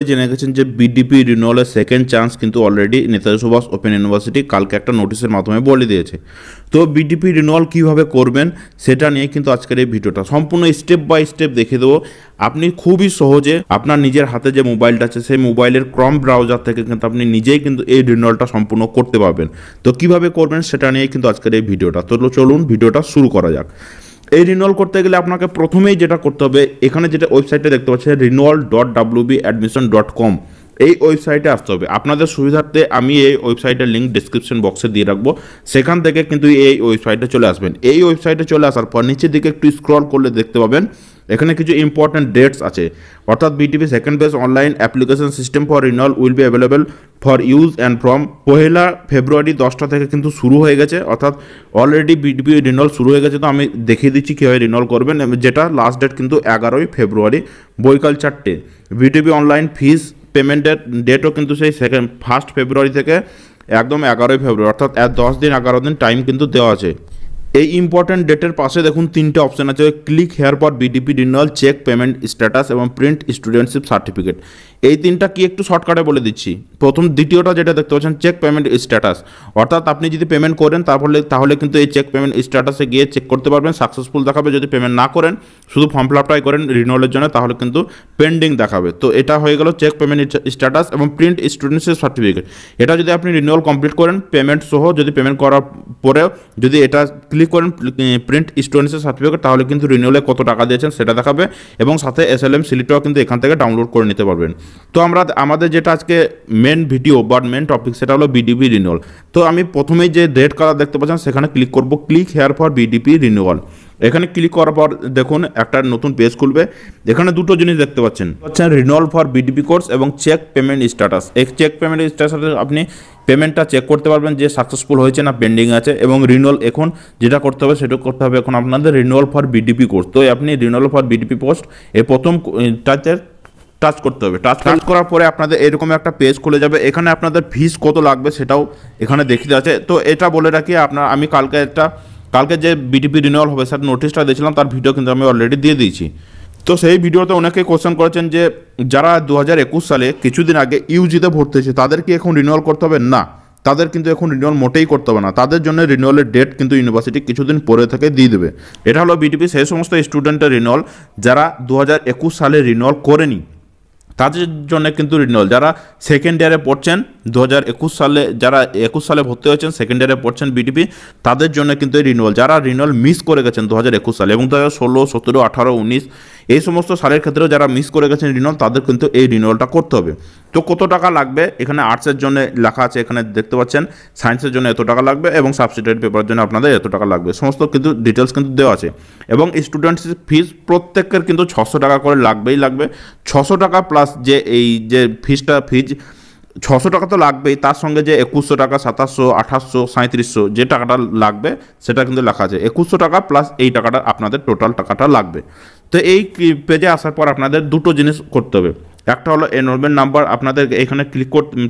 জেনে গেছেন যে বিডিপি রিনিউয়ালের সেকেন্ড চান্স কিন্তু already Netaji Subhash open university কালকে একটা নোটিশের মাধ্যমে বলে দিয়েছে। তো বিডিপি রিনিউয়াল কীভাবে করবেন সেটা নিয়ে কিন্তু আজকের এই ভিডিওটা সম্পূর্ণ স্টেপ বাই স্টেপ দেখে দেবো। আপনি খুবই সহজে আপনার নিজের হাতে যে মোবাইলটা আছে সেই মোবাইলের ক্রম ব্রাউজার থেকে কিন্তু আপনি নিজেই কিন্তু এই রিনিউয়ালটা সম্পূর্ণ করতে পারবেন। তো কিভাবে করবেন সেটা নিয়ে কিন্তু আজকের এই ভিডিওটা। তো চলুন ভিডিওটা শুরু করা যাক। এই রিনিউয়াল করতে গেলে আপনাকে প্রথমেই যেটা করতে হবে, এখানে যেটা ওয়েবসাইটে দেখতে পাচ্ছেন renewal.wbadmission.com, এই ওয়েবসাইটে আসতে হবে। আপনাদের সুবিধার্থে আমি এই ওয়েবসাইটের লিঙ্ক ডিসক্রিপশন বক্সে দিয়ে রাখবো, সেখান থেকে কিন্তু এই ওয়েবসাইটে চলে আসবেন। এই ওয়েবসাইটে চলে আসার পর নিচের দিকে একটু স্ক্রল করলে দেখতে পাবেন এখানে কিছু ইম্পর্টেন্ট ডেটস আছে, অর্থাৎ BTP second base online application system for renewal will be available for use and from 1 ফেব্রুয়ারি 10টা থেকে কিন্তু শুরু হয়ে গেছে, অর্থাৎ অলরেডি বিটিপি রিনিউয়াল শুরু হয়ে গেছে। তো আমি দেখিয়ে দিচ্ছি কীভাবে রিনিউয়াল করবেন, যেটা লাস্ট ডেট কিন্তু 11 ফেব্রুয়ারি বৈকাল 4টে। বিটিপি অনলাইন ফিস পেমেন্টের ডেটও কিন্তু সেই 1 ফেব্রুয়ারি থেকে একদম 11 ফেব্রুয়ারি, অর্থাৎ 10 দিন 11 দিন টাইম কিন্তু দেওয়া আছে। এই ইম্পর্টেন্ট ডেটের পাশে দেখুন 3টে অপশন আছে, click here for BDP renewal, check payment status এবং প্রিন্ট স্টুডেন্টশিপ সার্টিফিকেট। এই তিনটা কি একটু শর্টকাটে বলে দিচ্ছি। দ্বিতীয়টা যেটা দেখতে পাচ্ছেন চেক পেমেন্ট স্ট্যাটাস, অর্থাৎ আপনি যদি পেমেন্ট করেন তাহলে কিন্তু এই চেক পেমেন্ট স্ট্যাটাসে গিয়ে চেক করতে পারবেন, সাকসেসফুল দেখাবে। যদি পেমেন্ট না করেন, শুধু ফর্ম ফিল আপটাই করেন রিনিউয়ালের জন্য, তাহলে কিন্তু পেন্ডিং দেখাবে। তো এটা হয়ে গেল চেক পেমেন্ট স্ট্যাটাস এবং প্রিন্ট স্টুডেন্টশিপ সার্টিফিকেট। এটা যদি আপনি রিনিউয়াল কমপ্লিট করেন পেমেন্ট সহ, যদি পেমেন্ট করার পরেও যদি এটা ক্লিক করেন প্রিন্ট স্টুডেন্টশিপ সার্টিফিকেট, তাহলে কিন্তু রিনিউয়ালে কত টাকা দিয়েছেন সেটা দেখাবে এবং সাথে এসএলএম সিলিটাও কিন্তু এখান থেকে ডাউনলোড করে নিতে পারবেন। তো আমাদের যেটা আজকে মেন ভিডিও বা মেন টপিক সেটা হলো বিডিপি রিনিউয়াল। তো আমি প্রথমেই যে রেড কালার দেখতে পাচ্ছেন সেখানে ক্লিক করব, click here for BDP renewal. এখানে ক্লিক করার পর দেখুন একটা নতুন পেজ খুলবে। এখানে দুটো জিনিস দেখতে পাচ্ছেন, রিনিউয়াল ফর বিডিপি কোর্স এবং চেক পেমেন্ট স্ট্যাটাস। এই চেক পেমেন্ট স্ট্যাটাসে আপনি পেমেন্টটা চেক করতে পারবেন যে সাকসেসফুল হয়েছে না পেন্ডিং আছে। এবং রিনিউয়াল এখন যেটা করতে হবে সেটা করতে হবে এখন আপনাদের রিনিউয়াল ফর বিডিপি কোর্স। তো আপনি রিনিউয়াল ফর বিডিপি পোস্ট এই প্রথমটাতে টাচ করতে হবে। টাচ করার পরে আপনাদের এরকম একটা পেজ খুলে যাবে। এখানে আপনাদের ফিস কত লাগবে সেটাও এখানে দেখিয়ে আছে। তো এটা বলে রাখি, আমি কালকে যে বিডিপি রিনিউয়াল হবে সেটা নোটিশটা দিয়েছিলাম, তার ভিডিও কিন্তু আমি অলরেডি দিয়ে দিয়েছি। তো সেই ভিডিওতে অনেকে কোশ্চেন করেছেন যে যারা 2021 সালে কিছুদিন আগে ইউজিতে ভর্তি হয়েছে তাদের কি এখন রিনিউয়াল করতে হবে? না, তাদের কিন্তু এখন রিনিউয়াল মোটেই করতে হবে না। তাদের জন্য রিনিউয়ালের ডেট কিন্তু ইউনিভার্সিটি কিছুদিন পরে থেকে দিয়ে দেবে। এটা হলো বিডিপি সেই সমস্ত স্টুডেন্টের রিনিউয়াল যারা 2021 সালে রিনিউয়াল করেনি, তাদের জন্য কিন্তু রিনিউয়াল। যারা সেকেন্ড ইয়ারে পড়ছেন 2021 সালে, যারা 21 সালে ভর্তি হয়েছেন সেকেন্ড ইয়ারে পড়ছেন বিডিপি, তাদের জন্য কিন্তু এই রিনিউয়াল। যারা রিনিউয়াল মিস করে গেছেন 2021 সালে এবং 2016, 17, 18, 19 এই সমস্ত সালের ক্ষেত্রেও যারা মিস করে গেছেন রিনিউয়াল, তাদের কিন্তু এই রিনিউয়ালটা করতে হবে। তো কত টাকা লাগবে এখানে আর্টসের জন্য লেখা আছে, এখানে দেখতে পাচ্ছেন সায়েন্সের জন্য এত টাকা লাগবে এবং সাবস্টিটিউট পেপারের জন্য আপনাদের এত টাকা লাগবে, সমস্ত কিন্তু ডিটেলস কিন্তু দেওয়া আছে। এবং স্টুডেন্টস ফিস প্রত্যেকের কিন্তু 600 টাকা করে লাগবে। 600 টাকা প্লাস যে এই যে ফিজ 600 টাকা তো লাগবেই, তার সঙ্গে যে 2100 টাকা, 2700, 2800, 3700 যে টাকাটা লাগবে সেটা কিন্তু লেখা আছে। 2100 টাকা প্লাস এই টাকাটা আপনাদের টোটাল টাকাটা লাগবে। তো এই পেজে আসার পর আপনাদের দুটো জিনিস করতে হবে। একটা হলো এনরোলমেন্ট নাম্বার, আপনাদের এখানে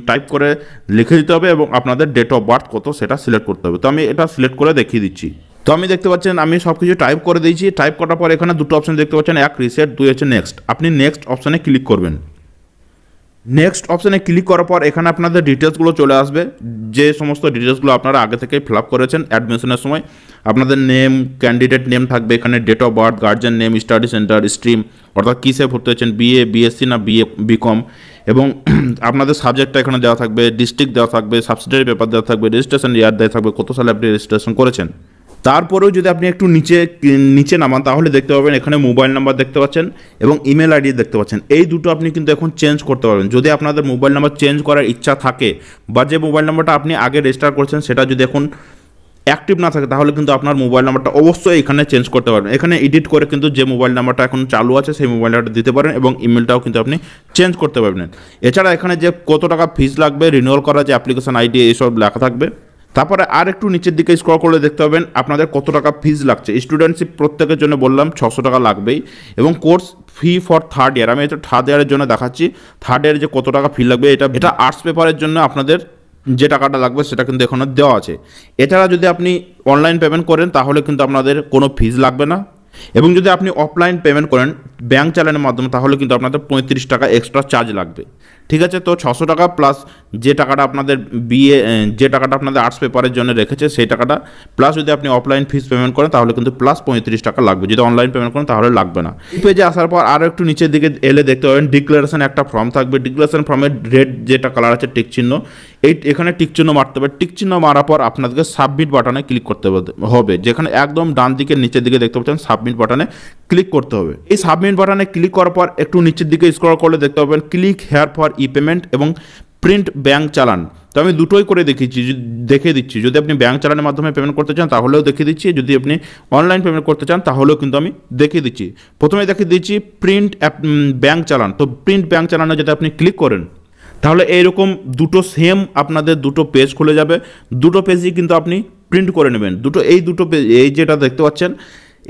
টাইপ করে লিখে দিতে হবে এবং আপনাদের ডেট অফ বার্থ কত সেটা সিলেক্ট করতে হবে। তো আমি এটা সিলেক্ট করে দেখিয়ে দিচ্ছি। তো আমি দেখতে পাচ্ছেন আমি সব কিছু টাইপ করে দিয়েছি। টাইপ করার পর এখানে দুটো অপশন দেখতে পাচ্ছেন, এক রিসেট, 2 হচ্ছে নেক্সট। আপনি নেক্সট অপশানে ক্লিক করবেন। নেক্সট অপশানে ক্লিক করার পর এখানে আপনাদের ডিটেলসগুলো চলে আসবে, যে সমস্ত ডিটেলসগুলো আপনারা আগে থেকে ফিল আপ করেছেন অ্যাডমিশনের সময়। আপনাদের নেম, ক্যান্ডিডেট নেম থাকবে এখানে, date of birth, guardian name, study centre, stream অর্থাৎ কিসে ভর্তি হয়েছেন, বিএ, বিএসসি না বিকম, এবং আপনাদের সাবজেক্টটা এখানে দেওয়া থাকবে, ডিস্ট্রিক্ট দেওয়া থাকবে, সাবসিডিয়ারি পেপার দেওয়া থাকবে, রেজিস্ট্রেশন ইয়ার দেওয়া থাকবে, কত সালে আপনি রেজিস্ট্রেশন করেছেন। তারপরেও যদি আপনি একটু নিচে নামান তাহলে দেখতে পাবেন এখানে মোবাইল নাম্বার দেখতে পাচ্ছেন এবং ইমেল আইডি দেখতে পাচ্ছেন। এই দুটো আপনি কিন্তু এখন চেঞ্জ করতে পারবেন। যদি আপনাদের মোবাইল নাম্বার চেঞ্জ করার ইচ্ছা থাকে বা যে মোবাইল নাম্বারটা আপনি আগে রেজিস্টার করেছেন সেটা যদি এখন অ্যাক্টিভ না থাকে, তাহলে কিন্তু আপনার মোবাইল নাম্বারটা অবশ্যই এখানে চেঞ্জ করতে পারবেন। এখানে এডিট করে কিন্তু যে মোবাইল নাম্বারটা এখন চালু আছে সেই মোবাইল নাম্বারটা দিতে পারেন এবং ইমেলটাও কিন্তু আপনি চেঞ্জ করতে পারবেন। এছাড়া এখানে যে কত টাকা ফিস লাগবে, রিনিউয়াল করা যে অ্যাপ্লিকেশন আইডি, এইসব লেখা থাকবে। তারপরে আর একটু নিচের দিকে স্ক্রল করলে দেখতে পাবেন আপনাদের কত টাকা ফিজ লাগছে। স্টুডেন্টশিপ প্রত্যেকের জন্য বললাম 600 টাকা লাগবেই এবং course fee for third year, আমি এটা থার্ড ইয়ারের জন্য দেখাচ্ছি। থার্ড ইয়ারে যে কত টাকা ফি লাগবে, এটা আর্টস পেপারের জন্য আপনাদের যে টাকাটা লাগবে সেটা কিন্তু এখানে দেওয়া আছে। এছাড়া যদি আপনি অনলাইন পেমেন্ট করেন তাহলে কিন্তু আপনাদের কোনো ফিজ লাগবে না, এবং যদি আপনি অফলাইন পেমেন্ট করেন ব্যাঙ্ক চালানোর মাধ্যমে তাহলে কিন্তু আপনাদের 35 টাকা এক্সট্রা চার্জ লাগবে। ঠিক আছে, তো 600 টাকা প্লাস যে টাকাটা আপনাদের যে টাকাটা আপনাদের আর্টস পেপারের জন্য রেখেছে সেই টাকাটা প্লাস যদি আপনি অফলাইন ফিস পেমেন্ট করেন তাহলে কিন্তু প্লাস 35 টাকা লাগবে, যদি অনলাইন পেমেন্ট করেন তাহলে লাগবে না। এই পেজে আসার পর আরও একটু নিচের দিকে এলে দেখতে পাবেন ডিক্লারেশন একটা ফর্ম থাকবে। ডিক্লারেশন ফর্মের রেড যেটা কালার আছে টিক চিহ্ন, এখানে টিক চিহ্ন মারতে হবে। টিক চিহ্ন মারার পর আপনাদেরকে সাবমিট বাটনে ক্লিক করতে হবে, যেখানে একদম ডান দিকে নিচের দিকে দেখতে পাচ্ছেন সাবমিট বাটনে ক্লিক করতে হবে। এই সাবমিট বাটনে ক্লিক করার পর একটু নিচের দিকে স্ক্রল করলে দেখতে পাবেন click here for E payment এবং প্রিন্ট ব্যাঙ্ক চালান। তো আমি দুটোই করে দেখিয়ে দিচ্ছি। যদি আপনি ব্যাঙ্ক চালানের মাধ্যমে পেমেন্ট করতে চান তাহলেও দেখিয়ে দিচ্ছি, যদি আপনি অনলাইন পেমেন্ট করতে চান তাহলেও কিন্তু আমি দেখিয়ে দিচ্ছি। প্রথমে দেখিয়ে দিচ্ছি প্রিন্ট ব্যাঙ্ক চালান। তো প্রিন্ট ব্যাঙ্ক চালানে যদি আপনি ক্লিক করেন তাহলে এইরকম দুটো সেম আপনাদের দুটো পেজ খুলে যাবে। দুটো পেজই কিন্তু আপনি প্রিন্ট করে নেবেন। দুটো পেজ, এই যেটা দেখতে পাচ্ছেন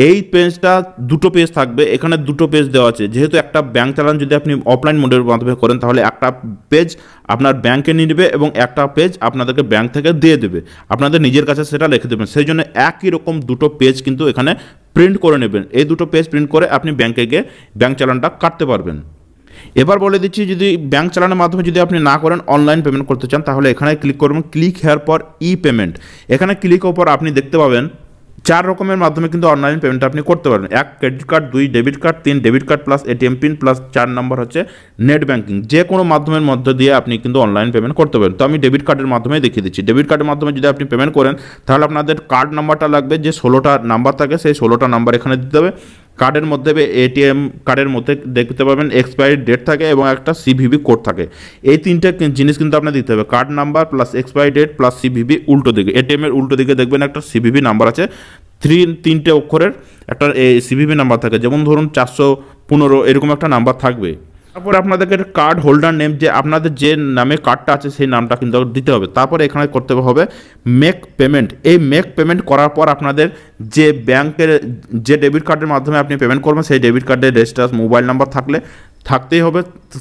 এই পেজটা দুটো পেজ থাকবে, এখানে দুটো পেজ দেওয়া আছে। যেহেতু একটা ব্যাঙ্ক চালান যদি আপনি অফলাইন মোডের মাধ্যমে করেন তাহলে একটা পেজ আপনার ব্যাঙ্কে নিয়ে নেবে এবং একটা পেজ আপনাদেরকে ব্যাঙ্ক থেকে দিয়ে দেবে, আপনাদের নিজের কাছে সেটা রেখে দেবেন। সেই জন্য একই রকম দুটো পেজ কিন্তু এখানে প্রিন্ট করে নেবেন। এই দুটো পেজ প্রিন্ট করে আপনি ব্যাঙ্কে গিয়ে ব্যাঙ্ক চালানটা কাটতে পারবেন। এবার বলে দিচ্ছি, যদি ব্যাঙ্ক চালানোর মাধ্যমে যদি আপনি না করেন অনলাইন পেমেন্ট করতে চান তাহলে এখানে ক্লিক করবেন ক্লিক হেয়ার পর ই পেমেন্ট। এখানে ক্লিক করার পর আপনি দেখতে পাবেন 4 রকমের মাধ্যমে কিন্তু অনলাইন পেমেন্ট আপনি করতে পারবেন। 1 credit card, 2 debit card, 3 debit card plus ATM pin plus 4 নম্বর হচ্ছে নেট ব্যাঙ্কিং। যে কোনো মাধ্যমের মধ্যে দিয়ে আপনি কিন্তু অনলাইন পেমেন্ট করতে পারেন। তো আমি ডেবিট কার্ডের মাধ্যমে দেখিয়ে দিচ্ছি। ডেবিট কার্ডের মাধ্যমে যদি আপনি পেমেন্ট করেন তাহলে আপনাদের কার্ড নাম্বারটা লাগবে, যে 16টা নাম্বার থাকে সেই 16টা নাম্বার এখানে দিতে হবে। কার্ডের মধ্যে এটিএম কার্ডের মধ্যে দেখতে পাবেন এক্সপায়ারি ডেট থাকে এবং একটা সিভিভি কোড থাকে। এই তিনটে জিনিস কিন্তু আপনার দিতে হবে, card number plus expiry date plus CVV. উল্টো দিকে এটিএম এর উল্টো দিকে দেখবেন একটা সিভিভি নাম্বার আছে, তিনটে অক্ষরের একটা সিভিভি নাম্বার থাকে, যেমন ধরুন 415 এরকম একটা নাম্বার থাকবে। তারপরে আপনাদেরকে কার্ড হোল্ডার নেম, যে আপনাদের যে নামে কার্ডটা আছে সেই নামটা কিন্তু দিতে হবে। তারপরে এখানে করতে হবে মেক পেমেন্ট। এই মেক পেমেন্ট করার পর আপনাদের যে ব্যাংকের যে ডেবিট কার্ডের মাধ্যমে আপনি পেমেন্ট করবেন সেই ডেবিট কার্ডের রেজিস্টার মোবাইল নাম্বার থাকতেই হবে,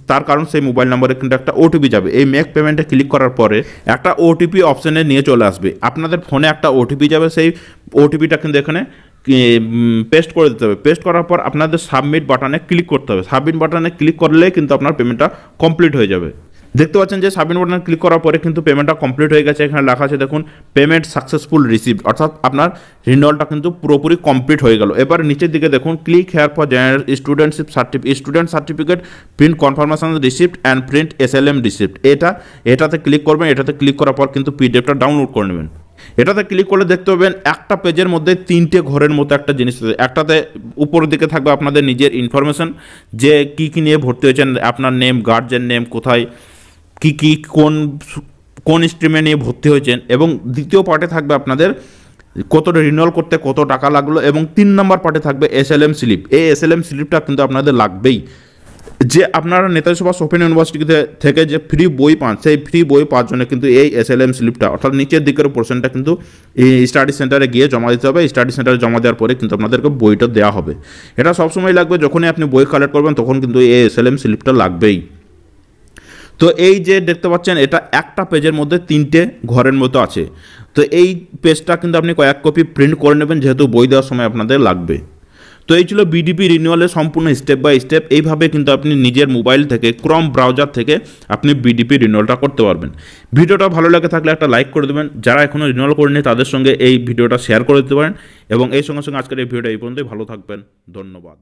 তার কারণ সেই মোবাইল নাম্বারে কিন্তু একটা ওটিপি যাবে। এই মেক পেমেন্টে ক্লিক করার পরে একটা ওটিপি অপশানে নিয়ে চলে আসবে, আপনাদের ফোনে একটা ওটিপি যাবে। সেই ওটিপিটা কিন্তু এখানে পেস্ট করে দিতে হবে। পেস্ট করার পর আপনাদের সাবমিট বাটনে ক্লিক করতে হবে। সাবমিট বাটনে ক্লিক করলে কিন্তু আপনার পেমেন্টটা কমপ্লিট হয়ে যাবে। দেখতে পাচ্ছেন যে সাবমিট বাটনে ক্লিক করার পরে কিন্তু পেমেন্টটা কমপ্লিট হয়ে গেছে। এখানে লেখা আছে দেখুন পেমেন্ট সাকসেসফুল রিসিভড, অর্থাৎ আপনার রিনিউয়ালটা কিন্তু পুরোপুরি কমপ্লিট হয়ে গেল। এবার নিচের দিকে দেখুন click here for general student certificate print confirmation receipt and print SLM receipt. এটাতে ক্লিক করবেন। এটাতে ক্লিক করার পর কিন্তু পিডিএফটা ডাউনলোড করে নেবেন। এটাতে ক্লিক করলে দেখতে পাবেন একটা পেজের মধ্যে 3টে ঘরের মতো একটা জিনিস আছে। একটাতে উপরের দিকে থাকবে আপনাদের নিজের ইনফরমেশন, যে কী কী নিয়ে ভর্তি হয়েছেন, আপনার নেম, গার্জিয়ান নেম, কোথায় কী কোন স্ট্রিমে নিয়ে ভর্তি হয়েছেন, এবং দ্বিতীয় পার্টে থাকবে আপনাদের কতটা রিনিউয়াল করতে কত টাকা লাগলো, এবং 3 নম্বর পার্টে থাকবে এসএলএম স্লিপ। এই এসএলএম স্লিপটা কিন্তু আপনাদের লাগবেই। যে আপনারা নেতাজি সুভাষ ওপেন ইউনিভার্সিটি থেকে যে ফ্রি বই পান সেই ফ্রি বই পাওয়ার জন্য কিন্তু এই এসএলএম স্লিপটা, অর্থাৎ নিচের দিকের পোর্শনটা কিন্তু এই স্টাডি সেন্টারে গিয়ে জমা দিতে হবে। স্টাডি সেন্টারে জমা দেওয়ার পরে কিন্তু আপনাদেরকে বইটা দেওয়া হবে। এটা সবসময় লাগবে, যখনই আপনি বই কালেক্ট করবেন তখন কিন্তু এই এসএলএম স্লিপটা লাগবেই। তো এই যে দেখতে পাচ্ছেন এটা একটা পেজের মধ্যে 3টে ঘরের মতো আছে। তো এই পেজটা কিন্তু আপনি কয়েক কপি প্রিন্ট করে নেবেন, যেহেতু বই দেওয়ার সময় আপনাদের লাগবে। তো এই ছিল বিডিপি রিনিউয়ালের সম্পূর্ণ স্টেপ বাই স্টেপ। এইভাবে কিন্তু আপনি নিজের মোবাইল থেকে ক্রোম ব্রাউজার থেকে আপনি বিডিপি রিনিউয়ালটা করতে পারবেন। ভিডিওটা ভালো লাগে থাকলে একটা লাইক করে দেবেন, যারা এখনও রিনিউয়াল করেনি তাদের সঙ্গে এই ভিডিওটা শেয়ার করে দিতে পারেন, এবং এই সঙ্গে সঙ্গে আজকের এই ভিডিওটা এই পর্যন্তই। ভালো থাকবেন, ধন্যবাদ।